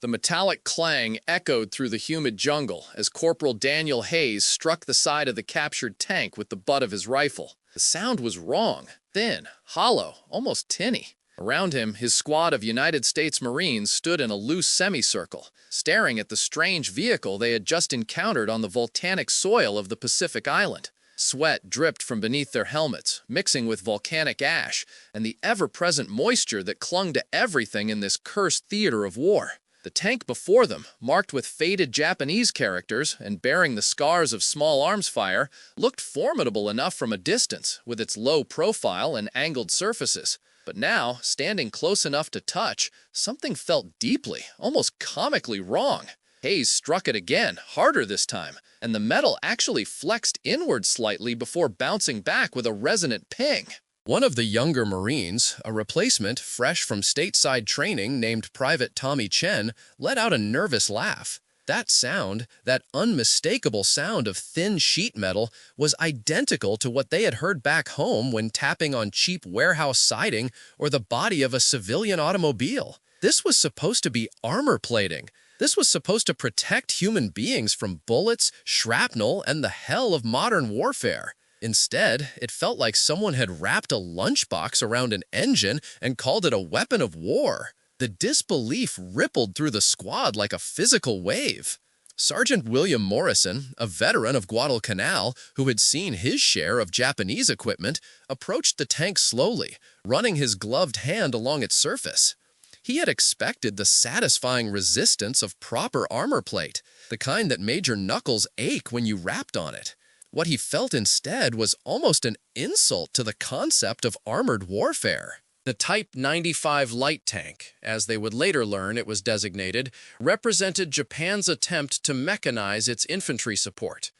The metallic clang echoed through the humid jungle as Corporal Daniel Hayes struck the side of the captured tank with the butt of his rifle. The sound was wrong, thin, hollow, almost tinny. Around him, his squad of United States Marines stood in a loose semicircle, staring at the strange vehicle they had just encountered on the volcanic soil of the Pacific island. Sweat dripped from beneath their helmets, mixing with volcanic ash and the ever-present moisture that clung to everything in this cursed theater of war. The tank before them, marked with faded Japanese characters and bearing the scars of small arms fire, looked formidable enough from a distance, with its low profile and angled surfaces. But now, standing close enough to touch, something felt deeply, almost comically wrong. Hayes struck it again, harder this time, and the metal actually flexed inward slightly before bouncing back with a resonant ping. One of the younger Marines, a replacement fresh from stateside training named Private Tommy Chen, let out a nervous laugh. That sound, that unmistakable sound of thin sheet metal, was identical to what they had heard back home when tapping on cheap warehouse siding or the body of a civilian automobile. This was supposed to be armor plating. This was supposed to protect human beings from bullets, shrapnel, and the hell of modern warfare. Instead, it felt like someone had wrapped a lunchbox around an engine and called it a weapon of war. The disbelief rippled through the squad like a physical wave. Sergeant William Morrison, a veteran of Guadalcanal who had seen his share of Japanese equipment, approached the tank slowly, running his gloved hand along its surface. He had expected the satisfying resistance of proper armor plate, the kind that made your knuckles ache when you rapped on it. What he felt instead was almost an insult to the concept of armored warfare. The Type 95 light tank, as they would later learn it was designated, represented Japan's attempt to mechanize its infantry support.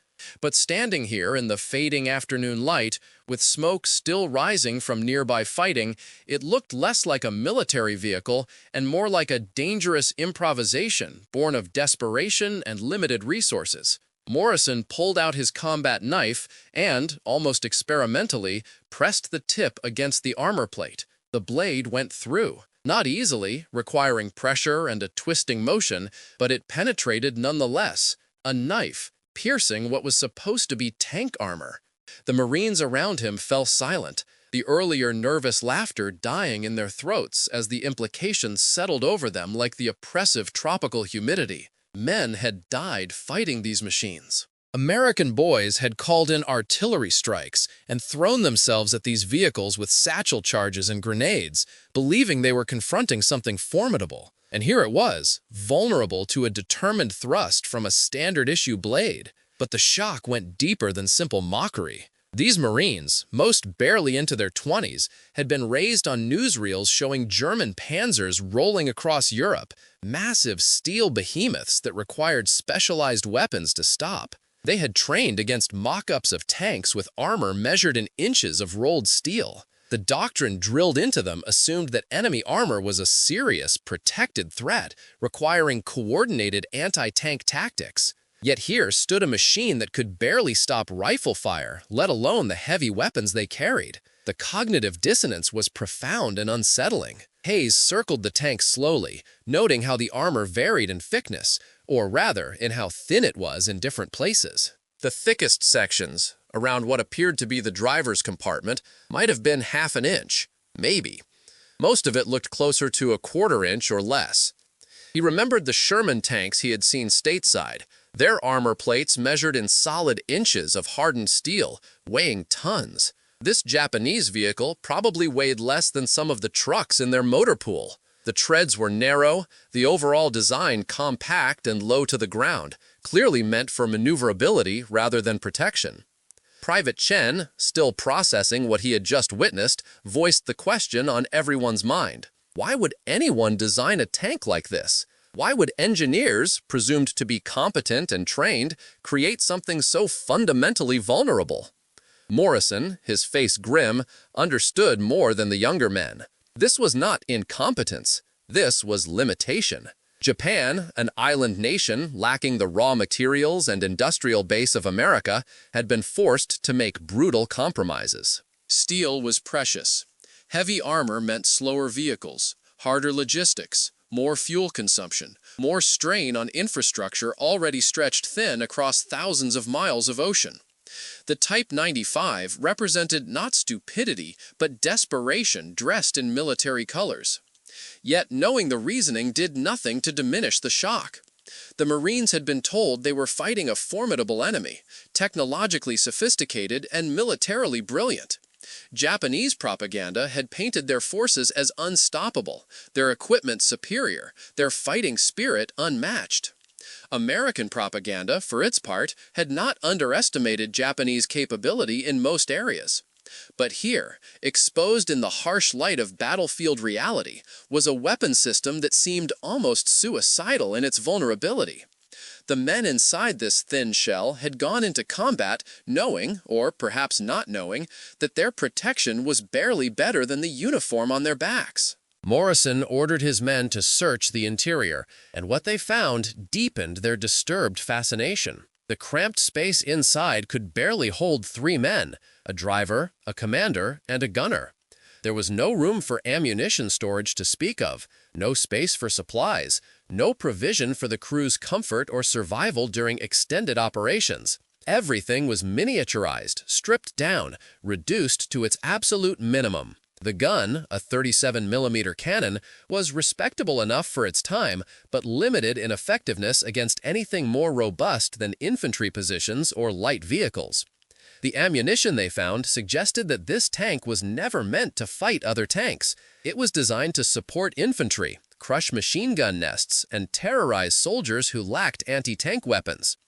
But standing here in the fading afternoon light, with smoke still rising from nearby fighting, it looked less like a military vehicle and more like a dangerous improvisation born of desperation and limited resources. Morrison pulled out his combat knife and, almost experimentally, pressed the tip against the armor plate. The blade went through. Not easily, requiring pressure and a twisting motion, but it penetrated nonetheless. A knife, piercing what was supposed to be tank armor. The Marines around him fell silent, the earlier nervous laughter dying in their throats as the implications settled over them like the oppressive tropical humidity. Men had died fighting these machines. American boys had called in artillery strikes and thrown themselves at these vehicles with satchel charges and grenades, believing they were confronting something formidable. And here it was, vulnerable to a determined thrust from a standard-issue blade. But the shock went deeper than simple mockery. These Marines, most barely into their 20s, had been raised on newsreels showing German panzers rolling across Europe, massive steel behemoths that required specialized weapons to stop. They had trained against mock-ups of tanks with armor measured in inches of rolled steel. The doctrine drilled into them assumed that enemy armor was a serious, protected threat, requiring coordinated anti-tank tactics. Yet here stood a machine that could barely stop rifle fire, let alone the heavy weapons they carried. The cognitive dissonance was profound and unsettling. Hayes circled the tank slowly, noting how the armor varied in thickness, or rather, in how thin it was in different places. The thickest sections, around what appeared to be the driver's compartment, might have been half an inch, maybe. Most of it looked closer to a quarter inch or less. He remembered the Sherman tanks he had seen stateside. Their armor plates measured in solid inches of hardened steel, weighing tons. This Japanese vehicle probably weighed less than some of the trucks in their motor pool. The treads were narrow, the overall design compact and low to the ground, clearly meant for maneuverability rather than protection. Private Chen, still processing what he had just witnessed, voiced the question on everyone's mind. Why would anyone design a tank like this? Why would engineers, presumed to be competent and trained, create something so fundamentally vulnerable? Morrison, his face grim, understood more than the younger men. This was not incompetence. This was limitation. Japan, an island nation lacking the raw materials and industrial base of America, had been forced to make brutal compromises. Steel was precious. Heavy armor meant slower vehicles, harder logistics, more fuel consumption, more strain on infrastructure already stretched thin across thousands of miles of ocean. The Type 95 represented not stupidity, but desperation dressed in military colors. Yet knowing the reasoning did nothing to diminish the shock. The Marines had been told they were fighting a formidable enemy, technologically sophisticated and militarily brilliant. Japanese propaganda had painted their forces as unstoppable, their equipment superior, their fighting spirit unmatched. American propaganda, for its part, had not underestimated Japanese capability in most areas. But here, exposed in the harsh light of battlefield reality, was a weapon system that seemed almost suicidal in its vulnerability. The men inside this thin shell had gone into combat knowing, or perhaps not knowing, that their protection was barely better than the uniform on their backs. Morrison ordered his men to search the interior, and what they found deepened their disturbed fascination. The cramped space inside could barely hold 3 men, a driver, a commander, and a gunner. There was no room for ammunition storage to speak of, no space for supplies, no provision for the crew's comfort or survival during extended operations. Everything was miniaturized, stripped down, reduced to its absolute minimum. The gun, a 37mm cannon, was respectable enough for its time, but limited in effectiveness against anything more robust than infantry positions or light vehicles. The ammunition they found suggested that this tank was never meant to fight other tanks. It was designed to support infantry, crush machine gun nests, and terrorize soldiers who lacked anti-tank weapons.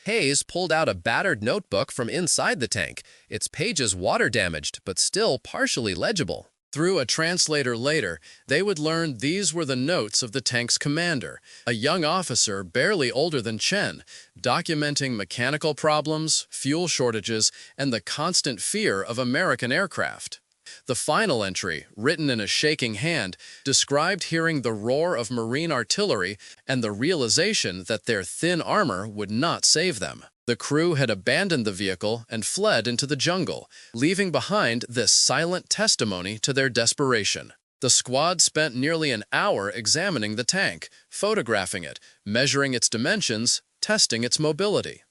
Hayes pulled out a battered notebook from inside the tank, its pages water-damaged but still partially legible. Through a translator later, they would learn these were the notes of the tank's commander, a young officer barely older than Chen, documenting mechanical problems, fuel shortages, and the constant fear of American aircraft. The final entry, written in a shaking hand, described hearing the roar of Marine artillery and the realization that their thin armor would not save them. The crew had abandoned the vehicle and fled into the jungle, leaving behind this silent testimony to their desperation. The squad spent nearly an hour examining the tank, photographing it, measuring its dimensions, testing its mobility.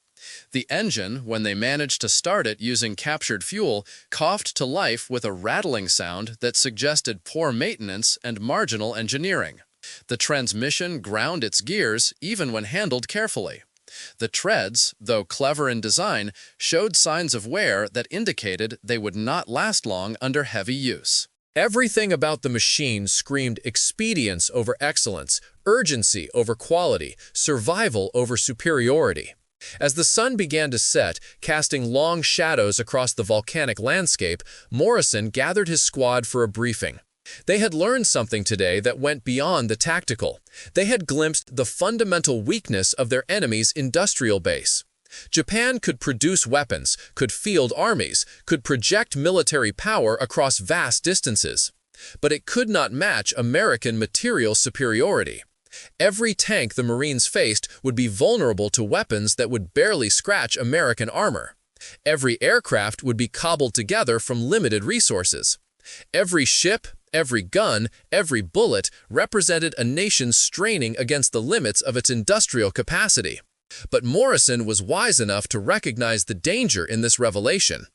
The engine, when they managed to start it using captured fuel, coughed to life with a rattling sound that suggested poor maintenance and marginal engineering. The transmission ground its gears even when handled carefully. The treads, though clever in design, showed signs of wear that indicated they would not last long under heavy use. Everything about the machine screamed expedience over excellence, urgency over quality, survival over superiority. As the sun began to set, casting long shadows across the volcanic landscape, Morrison gathered his squad for a briefing. They had learned something today that went beyond the tactical. They had glimpsed the fundamental weakness of their enemy's industrial base. Japan could produce weapons, could field armies, could project military power across vast distances. But it could not match American material superiority. Every tank the Marines faced would be vulnerable to weapons that would barely scratch American armor. Every aircraft would be cobbled together from limited resources. Every ship, every gun, every bullet represented a nation straining against the limits of its industrial capacity. But Morrison was wise enough to recognize the danger in this revelation.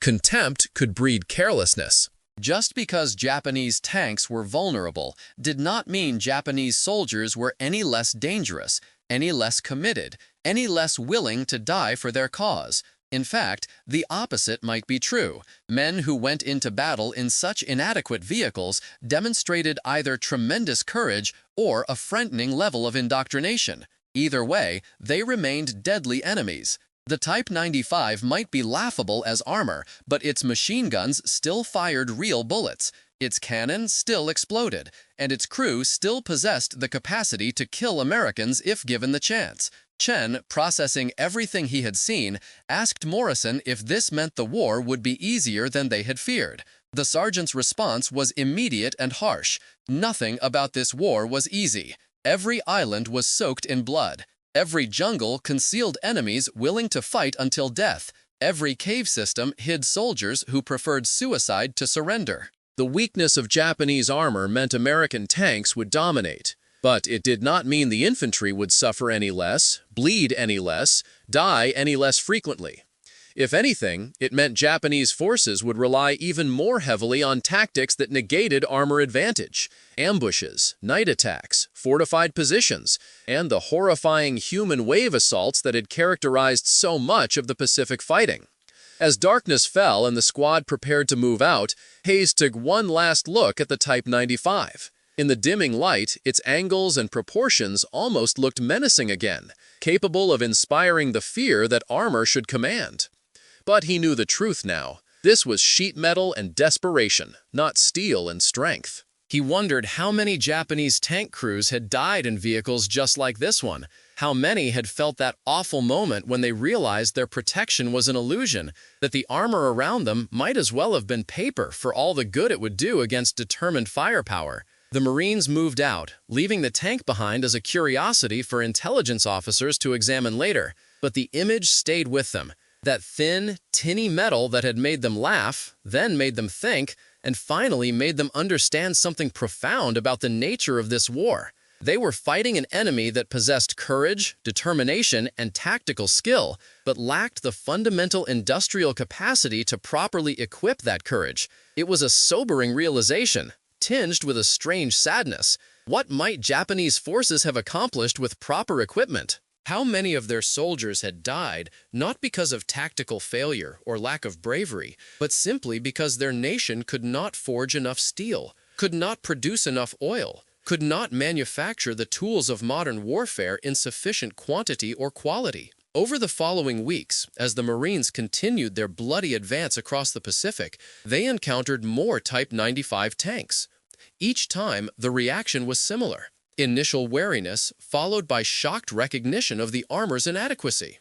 Contempt could breed carelessness. Just because Japanese tanks were vulnerable did not mean Japanese soldiers were any less dangerous, any less committed, any less willing to die for their cause. In fact, the opposite might be true. Men who went into battle in such inadequate vehicles demonstrated either tremendous courage or a frightening level of indoctrination. Either way, they remained deadly enemies. The Type 95 might be laughable as armor, but its machine guns still fired real bullets. Its cannon still exploded, and its crew still possessed the capacity to kill Americans if given the chance. Chen, processing everything he had seen, asked Morrison if this meant the war would be easier than they had feared. The sergeant's response was immediate and harsh. Nothing about this war was easy. Every island was soaked in blood. Every jungle concealed enemies willing to fight until death. Every cave system hid soldiers who preferred suicide to surrender. The weakness of Japanese armor meant American tanks would dominate. But it did not mean the infantry would suffer any less, bleed any less, die any less frequently. If anything, it meant Japanese forces would rely even more heavily on tactics that negated armor advantage: ambushes, night attacks, fortified positions, and the horrifying human wave assaults that had characterized so much of the Pacific fighting. As darkness fell and the squad prepared to move out, Hayes took one last look at the Type 95. In the dimming light, its angles and proportions almost looked menacing again, capable of inspiring the fear that armor should command. But he knew the truth now. This was sheet metal and desperation, not steel and strength. He wondered how many Japanese tank crews had died in vehicles just like this one. How many had felt that awful moment when they realized their protection was an illusion, that the armor around them might as well have been paper for all the good it would do against determined firepower. The Marines moved out, leaving the tank behind as a curiosity for intelligence officers to examine later. But the image stayed with them. That thin, tinny metal that had made them laugh, then made them think, and finally made them understand something profound about the nature of this war. They were fighting an enemy that possessed courage, determination, and tactical skill, but lacked the fundamental industrial capacity to properly equip that courage. It was a sobering realization, tinged with a strange sadness. What might Japanese forces have accomplished with proper equipment? How many of their soldiers had died, not because of tactical failure or lack of bravery, but simply because their nation could not forge enough steel, could not produce enough oil, could not manufacture the tools of modern warfare in sufficient quantity or quality. Over the following weeks, as the Marines continued their bloody advance across the Pacific, they encountered more Type 95 tanks. Each time, the reaction was similar. Initial wariness, followed by shocked recognition of the armor's inadequacy.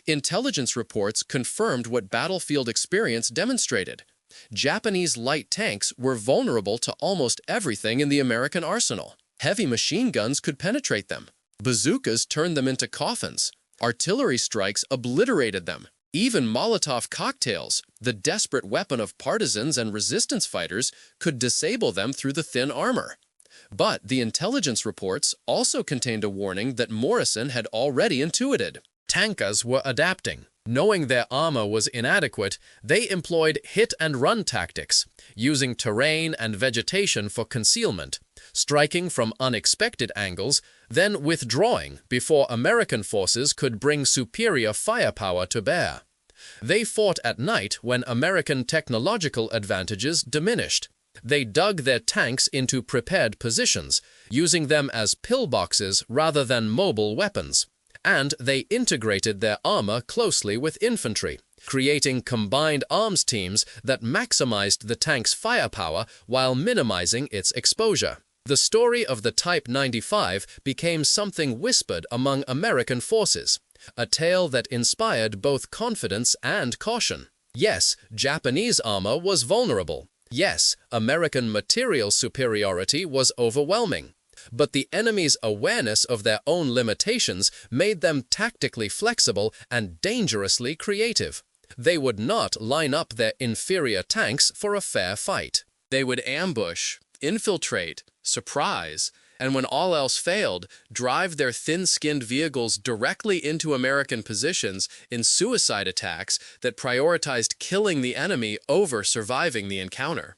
Intelligence reports confirmed what battlefield experience demonstrated. Japanese light tanks were vulnerable to almost everything in the American arsenal. Heavy machine guns could penetrate them. Bazookas turned them into coffins. Artillery strikes obliterated them. Even Molotov cocktails, the desperate weapon of partisans and resistance fighters, could disable them through the thin armor. But the intelligence reports also contained a warning that Morrison had already intuited. Tankas were adapting. Knowing their armor was inadequate, they employed hit-and-run tactics, using terrain and vegetation for concealment, striking from unexpected angles, then withdrawing before American forces could bring superior firepower to bear. They fought at night when American technological advantages diminished. They dug their tanks into prepared positions, using them as pillboxes rather than mobile weapons. And they integrated their armor closely with infantry, creating combined arms teams that maximized the tank's firepower while minimizing its exposure. The story of the Type 95 became something whispered among American forces, a tale that inspired both confidence and caution. Yes, Japanese armor was vulnerable. Yes, American material superiority was overwhelming. But the enemy's awareness of their own limitations made them tactically flexible and dangerously creative. They would not line up their inferior tanks for a fair fight. They would ambush, infiltrate, surprise, and when all else failed, drive their thin-skinned vehicles directly into American positions in suicide attacks that prioritized killing the enemy over surviving the encounter.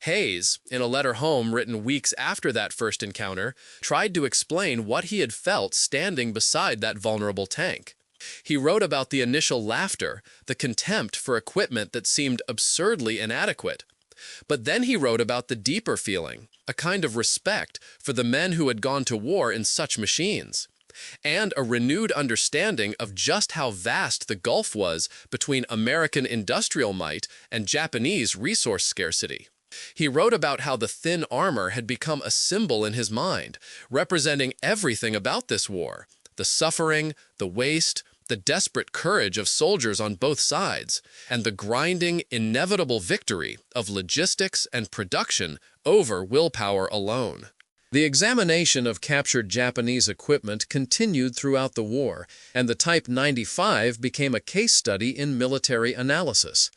Hayes, in a letter home written weeks after that first encounter, tried to explain what he had felt standing beside that vulnerable tank. He wrote about the initial laughter, the contempt for equipment that seemed absurdly inadequate. But then he wrote about the deeper feeling, a kind of respect for the men who had gone to war in such machines, and a renewed understanding of just how vast the gulf was between American industrial might and Japanese resource scarcity. He wrote about how the thin armor had become a symbol in his mind, representing everything about this war: the suffering, the waste, the desperate courage of soldiers on both sides, and the grinding, inevitable victory of logistics and production over willpower alone. The examination of captured Japanese equipment continued throughout the war, and the Type 95 became a case study in military analysis.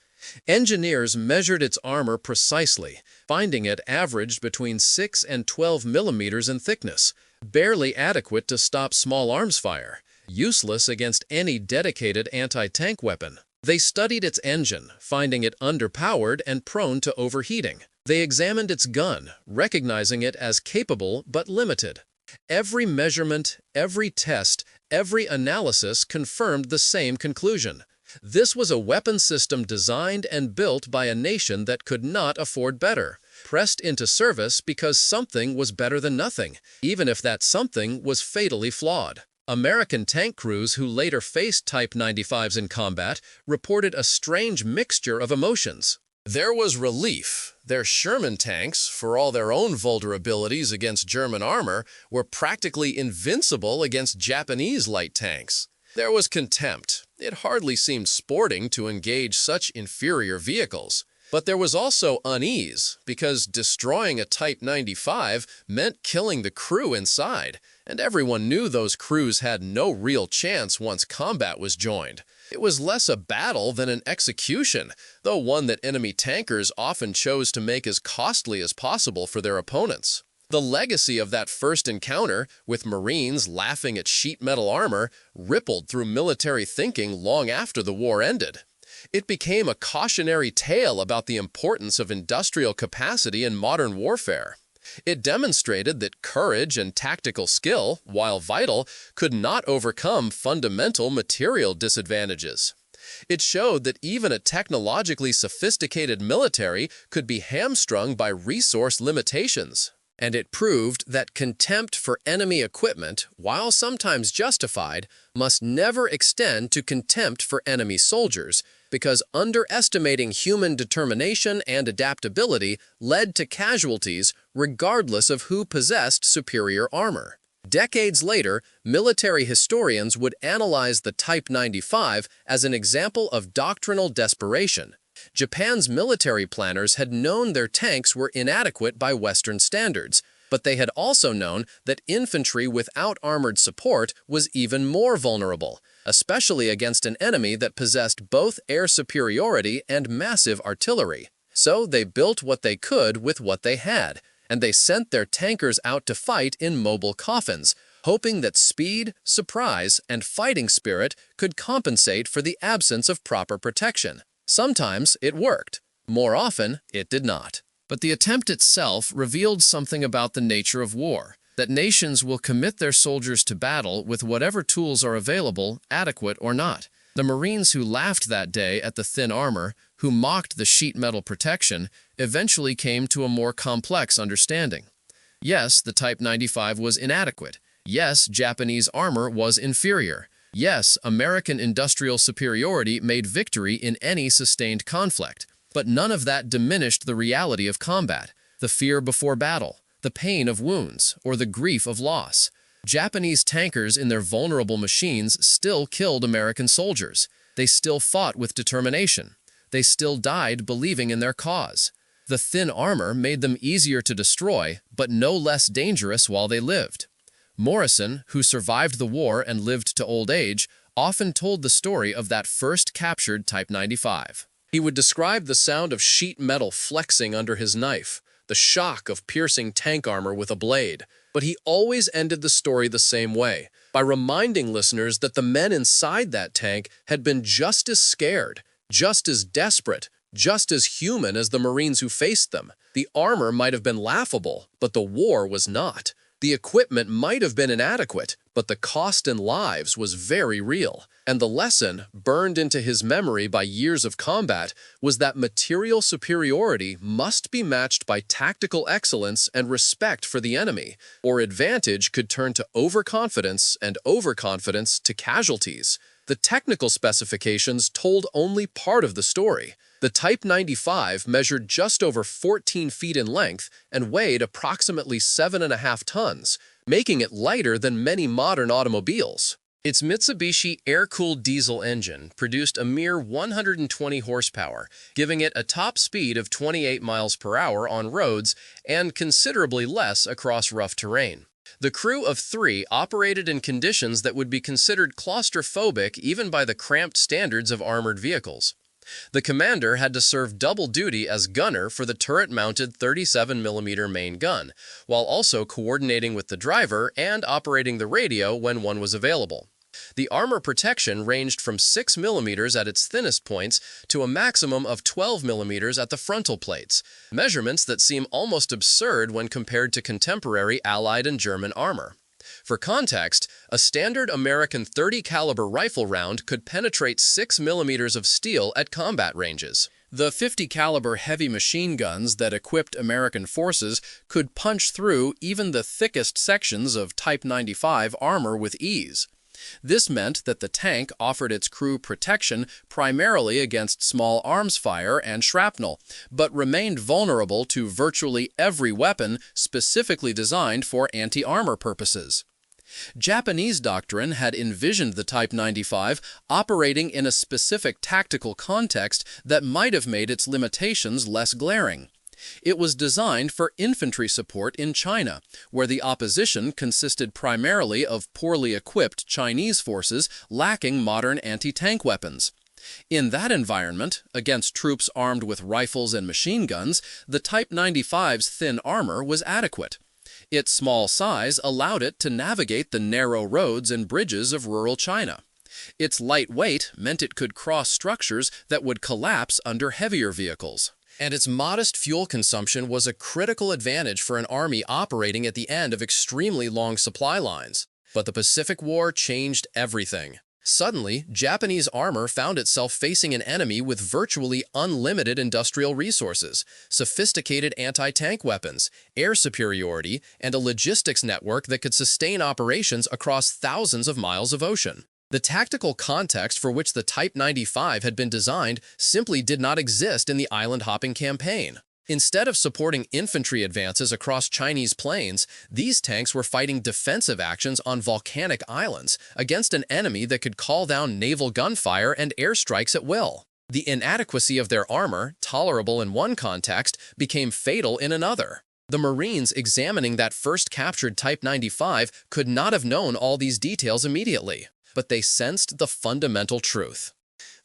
Engineers measured its armor precisely, finding it averaged between 6 and 12 millimeters in thickness. barely adequate to stop small arms fire, useless against any dedicated anti-tank weapon. They studied its engine, finding it underpowered and prone to overheating. They examined its gun, recognizing it as capable but limited. Every measurement, every test, every analysis confirmed the same conclusion. This was a weapon system designed and built by a nation that could not afford better, pressed into service because something was better than nothing, even if that something was fatally flawed. American tank crews who later faced Type 95s in combat reported a strange mixture of emotions. There was relief. Their Sherman tanks, for all their own vulnerabilities against German armor, were practically invincible against Japanese light tanks. There was contempt. It hardly seemed sporting to engage such inferior vehicles. But there was also unease, because destroying a Type 95 meant killing the crew inside, and everyone knew those crews had no real chance once combat was joined. It was less a battle than an execution, though one that enemy tankers often chose to make as costly as possible for their opponents. The legacy of that first encounter, with Marines laughing at sheet metal armor, rippled through military thinking long after the war ended. It became a cautionary tale about the importance of industrial capacity in modern warfare. It demonstrated that courage and tactical skill, while vital, could not overcome fundamental material disadvantages. It showed that even a technologically sophisticated military could be hamstrung by resource limitations. And it proved that contempt for enemy equipment, while sometimes justified, must never extend to contempt for enemy soldiers, because underestimating human determination and adaptability led to casualties regardless of who possessed superior armor. Decades later, military historians would analyze the Type 95 as an example of doctrinal desperation. Japan's military planners had known their tanks were inadequate by Western standards, but they had also known that infantry without armored support was even more vulnerable, especially against an enemy that possessed both air superiority and massive artillery. So they built what they could with what they had, and they sent their tankers out to fight in mobile coffins, hoping that speed, surprise, and fighting spirit could compensate for the absence of proper protection. Sometimes it worked. More often, it did not. But the attempt itself revealed something about the nature of war, that nations will commit their soldiers to battle with whatever tools are available, adequate or not. The Marines who laughed that day at the thin armor, who mocked the sheet metal protection, eventually came to a more complex understanding. Yes, the Type 95 was inadequate. Yes, Japanese armor was inferior. Yes, American industrial superiority made victory in any sustained conflict. But none of that diminished the reality of combat, the fear before battle, the pain of wounds, or the grief of loss. Japanese tankers in their vulnerable machines still killed American soldiers. They still fought with determination. They still died believing in their cause. The thin armor made them easier to destroy, but no less dangerous while they lived. Morrison, who survived the war and lived to old age, often told the story of that first captured Type 95. He would describe the sound of sheet metal flexing under his knife, the shock of piercing tank armor with a blade. But he always ended the story the same way, by reminding listeners that the men inside that tank had been just as scared, just as desperate, just as human as the Marines who faced them. The armor might have been laughable, but the war was not. The equipment might have been inadequate, but the cost in lives was very real. And the lesson, burned into his memory by years of combat, was that material superiority must be matched by tactical excellence and respect for the enemy, or advantage could turn to overconfidence and overconfidence to casualties. The technical specifications told only part of the story. The Type 95 measured just over 14 feet in length and weighed approximately 7.5 tons, making it lighter than many modern automobiles. Its Mitsubishi air-cooled diesel engine produced a mere 120 horsepower, giving it a top speed of 28 miles per hour on roads and considerably less across rough terrain. The crew of 3 operated in conditions that would be considered claustrophobic even by the cramped standards of armored vehicles. The commander had to serve double duty as gunner for the turret-mounted 37mm main gun, while also coordinating with the driver and operating the radio when one was available. The armor protection ranged from 6mm at its thinnest points to a maximum of 12mm at the frontal plates, measurements that seem almost absurd when compared to contemporary Allied and German armor. For context, a standard American .30 caliber rifle round could penetrate 6mm of steel at combat ranges. The .50 caliber heavy machine guns that equipped American forces could punch through even the thickest sections of Type 95 armor with ease. This meant that the tank offered its crew protection primarily against small arms fire and shrapnel, but remained vulnerable to virtually every weapon specifically designed for anti-armor purposes. Japanese doctrine had envisioned the Type 95 operating in a specific tactical context that might have made its limitations less glaring. It was designed for infantry support in China, where the opposition consisted primarily of poorly equipped Chinese forces lacking modern anti-tank weapons. In that environment, against troops armed with rifles and machine guns, the Type 95's thin armor was adequate. Its small size allowed it to navigate the narrow roads and bridges of rural China. Its light weight meant it could cross structures that would collapse under heavier vehicles. And its modest fuel consumption was a critical advantage for an army operating at the end of extremely long supply lines. But the Pacific War changed everything. Suddenly, Japanese armor found itself facing an enemy with virtually unlimited industrial resources, sophisticated anti-tank weapons, air superiority, and a logistics network that could sustain operations across thousands of miles of ocean. The tactical context for which the Type 95 had been designed simply did not exist in the island-hopping campaign. Instead of supporting infantry advances across Chinese plains, these tanks were fighting defensive actions on volcanic islands against an enemy that could call down naval gunfire and airstrikes at will. The inadequacy of their armor, tolerable in one context, became fatal in another. The Marines examining that first captured Type 95 could not have known all these details immediately, but they sensed the fundamental truth.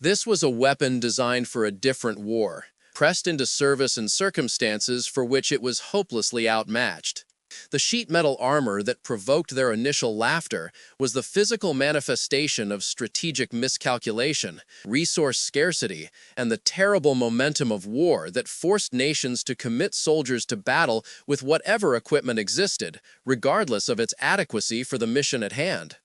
This was a weapon designed for a different war, pressed into service in circumstances for which it was hopelessly outmatched. The sheet metal armor that provoked their initial laughter was the physical manifestation of strategic miscalculation, resource scarcity, and the terrible momentum of war that forced nations to commit soldiers to battle with whatever equipment existed, regardless of its adequacy for the mission at hand.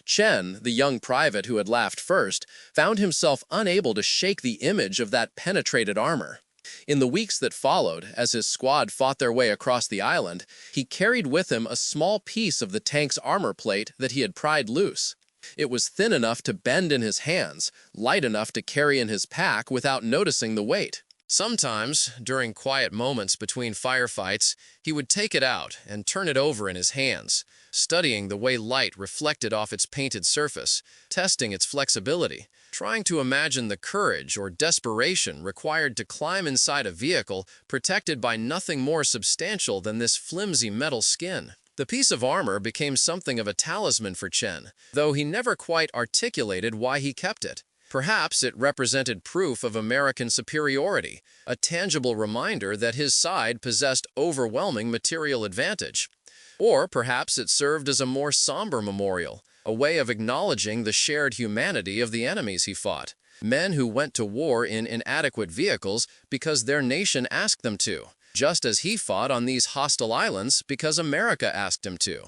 Chen, the young private who had laughed first, found himself unable to shake the image of that penetrated armor. In the weeks that followed, as his squad fought their way across the island, he carried with him a small piece of the tank's armor plate that he had pried loose. It was thin enough to bend in his hands, light enough to carry in his pack without noticing the weight. Sometimes, during quiet moments between firefights, he would take it out and turn it over in his hands, studying the way light reflected off its painted surface, testing its flexibility, trying to imagine the courage or desperation required to climb inside a vehicle protected by nothing more substantial than this flimsy metal skin. The piece of armor became something of a talisman for Chen, though he never quite articulated why he kept it. Perhaps it represented proof of American superiority, a tangible reminder that his side possessed overwhelming material advantage. Or perhaps it served as a more somber memorial, a way of acknowledging the shared humanity of the enemies he fought, men who went to war in inadequate vehicles because their nation asked them to, just as he fought on these hostile islands because America asked him to.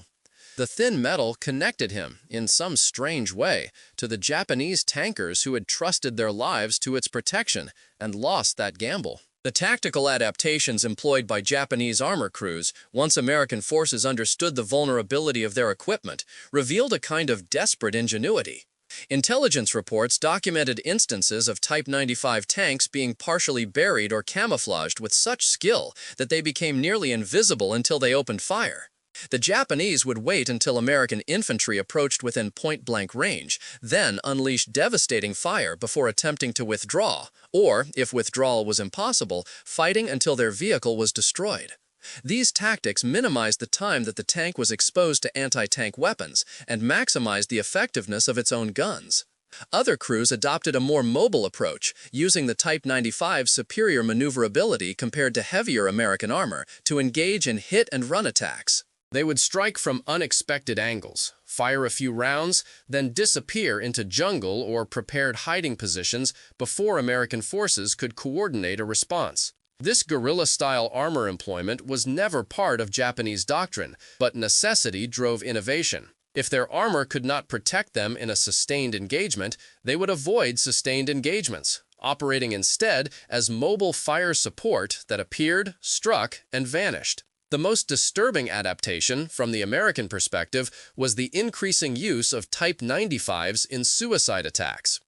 The thin metal connected him, in some strange way, to the Japanese tankers who had trusted their lives to its protection and lost that gamble. The tactical adaptations employed by Japanese armor crews, once American forces understood the vulnerability of their equipment, revealed a kind of desperate ingenuity. Intelligence reports documented instances of Type 95 tanks being partially buried or camouflaged with such skill that they became nearly invisible until they opened fire. The Japanese would wait until American infantry approached within point-blank range, then unleash devastating fire before attempting to withdraw, or, if withdrawal was impossible, fighting until their vehicle was destroyed. These tactics minimized the time that the tank was exposed to anti-tank weapons and maximized the effectiveness of its own guns. Other crews adopted a more mobile approach, using the Type 95's superior maneuverability compared to heavier American armor to engage in hit and run attacks. They would strike from unexpected angles, fire a few rounds, then disappear into jungle or prepared hiding positions before American forces could coordinate a response. This guerrilla-style armor employment was never part of Japanese doctrine, but necessity drove innovation. If their armor could not protect them in a sustained engagement, they would avoid sustained engagements, operating instead as mobile fire support that appeared, struck, and vanished. The most disturbing adaptation, from the American perspective, was the increasing use of Type 95s in suicide attacks.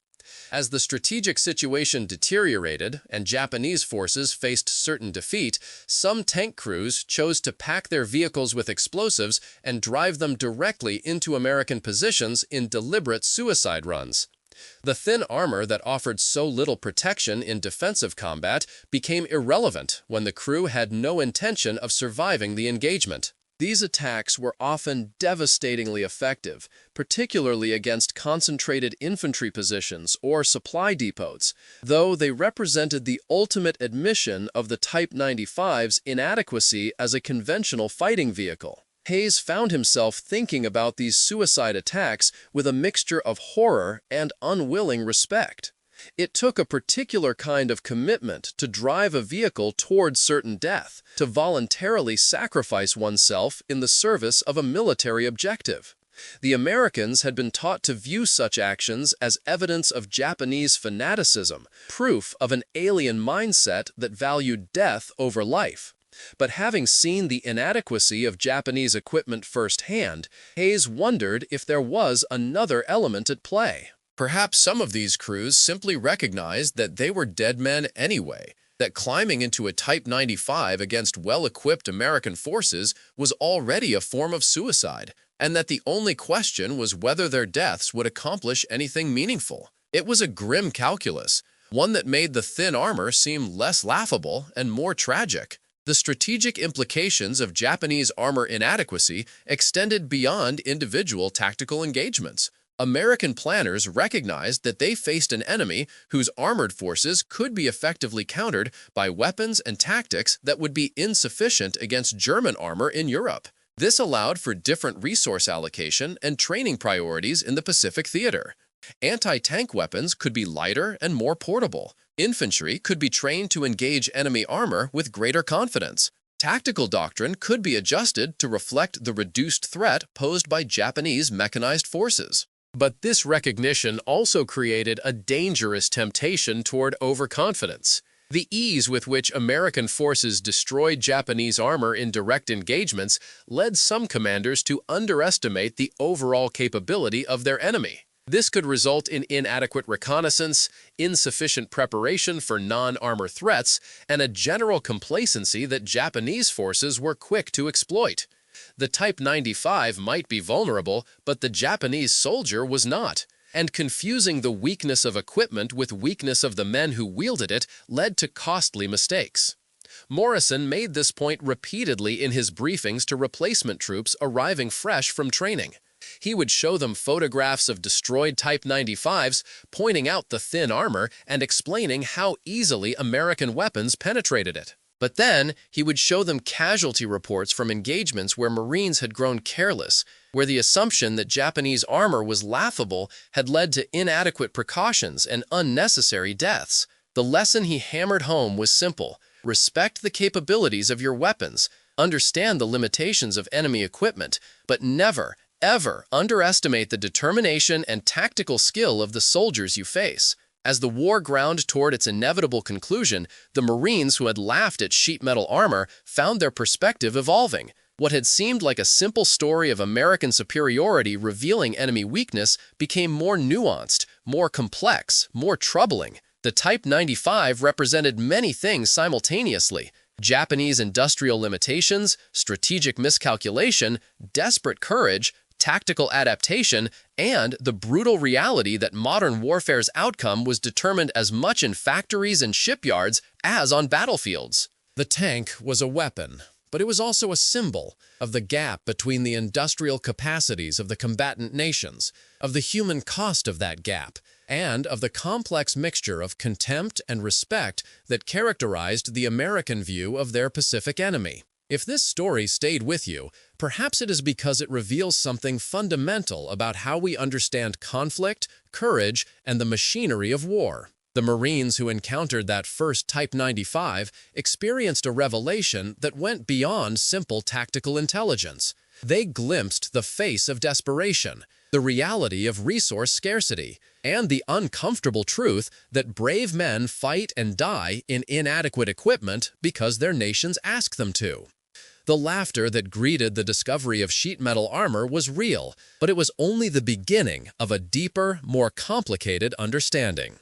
As the strategic situation deteriorated and Japanese forces faced certain defeat, some tank crews chose to pack their vehicles with explosives and drive them directly into American positions in deliberate suicide runs. The thin armor that offered so little protection in defensive combat became irrelevant when the crew had no intention of surviving the engagement. These attacks were often devastatingly effective, particularly against concentrated infantry positions or supply depots, though they represented the ultimate admission of the Type 95's inadequacy as a conventional fighting vehicle. Hayes found himself thinking about these suicide attacks with a mixture of horror and unwilling respect. It took a particular kind of commitment to drive a vehicle toward certain death, to voluntarily sacrifice oneself in the service of a military objective. The Americans had been taught to view such actions as evidence of Japanese fanaticism, proof of an alien mindset that valued death over life. But having seen the inadequacy of Japanese equipment firsthand, Hayes wondered if there was another element at play. Perhaps some of these crews simply recognized that they were dead men anyway, that climbing into a Type 95 against well-equipped American forces was already a form of suicide, and that the only question was whether their deaths would accomplish anything meaningful. It was a grim calculus, one that made the thin armor seem less laughable and more tragic. The strategic implications of Japanese armor inadequacy extended beyond individual tactical engagements. American planners recognized that they faced an enemy whose armored forces could be effectively countered by weapons and tactics that would be insufficient against German armor in Europe. This allowed for different resource allocation and training priorities in the Pacific theater. Anti-tank weapons could be lighter and more portable. Infantry could be trained to engage enemy armor with greater confidence. Tactical doctrine could be adjusted to reflect the reduced threat posed by Japanese mechanized forces. But this recognition also created a dangerous temptation toward overconfidence. The ease with which American forces destroyed Japanese armor in direct engagements led some commanders to underestimate the overall capability of their enemy. This could result in inadequate reconnaissance, insufficient preparation for non-armor threats, and a general complacency that Japanese forces were quick to exploit. The Type 95 might be vulnerable, but the Japanese soldier was not, and confusing the weakness of equipment with weakness of the men who wielded it led to costly mistakes. Morrison made this point repeatedly in his briefings to replacement troops arriving fresh from training. He would show them photographs of destroyed Type 95s, pointing out the thin armor and explaining how easily American weapons penetrated it. But then, he would show them casualty reports from engagements where Marines had grown careless, where the assumption that Japanese armor was laughable had led to inadequate precautions and unnecessary deaths. The lesson he hammered home was simple: respect the capabilities of your weapons, understand the limitations of enemy equipment, but never, ever underestimate the determination and tactical skill of the soldiers you face. As the war ground toward its inevitable conclusion, the Marines who had laughed at sheet metal armor found their perspective evolving. What had seemed like a simple story of American superiority revealing enemy weakness became more nuanced, more complex, more troubling. The Type 95 represented many things simultaneously: Japanese industrial limitations, strategic miscalculation, desperate courage, tactical adaptation, and the brutal reality that modern warfare's outcome was determined as much in factories and shipyards as on battlefields. The tank was a weapon, but it was also a symbol of the gap between the industrial capacities of the combatant nations, of the human cost of that gap, and of the complex mixture of contempt and respect that characterized the American view of their Pacific enemy. If this story stayed with you, perhaps it is because it reveals something fundamental about how we understand conflict, courage, and the machinery of war. The Marines who encountered that first Type 95 experienced a revelation that went beyond simple tactical intelligence. They glimpsed the face of desperation, the reality of resource scarcity, and the uncomfortable truth that brave men fight and die in inadequate equipment because their nations ask them to. The laughter that greeted the discovery of sheet metal armor was real, but it was only the beginning of a deeper, more complicated understanding.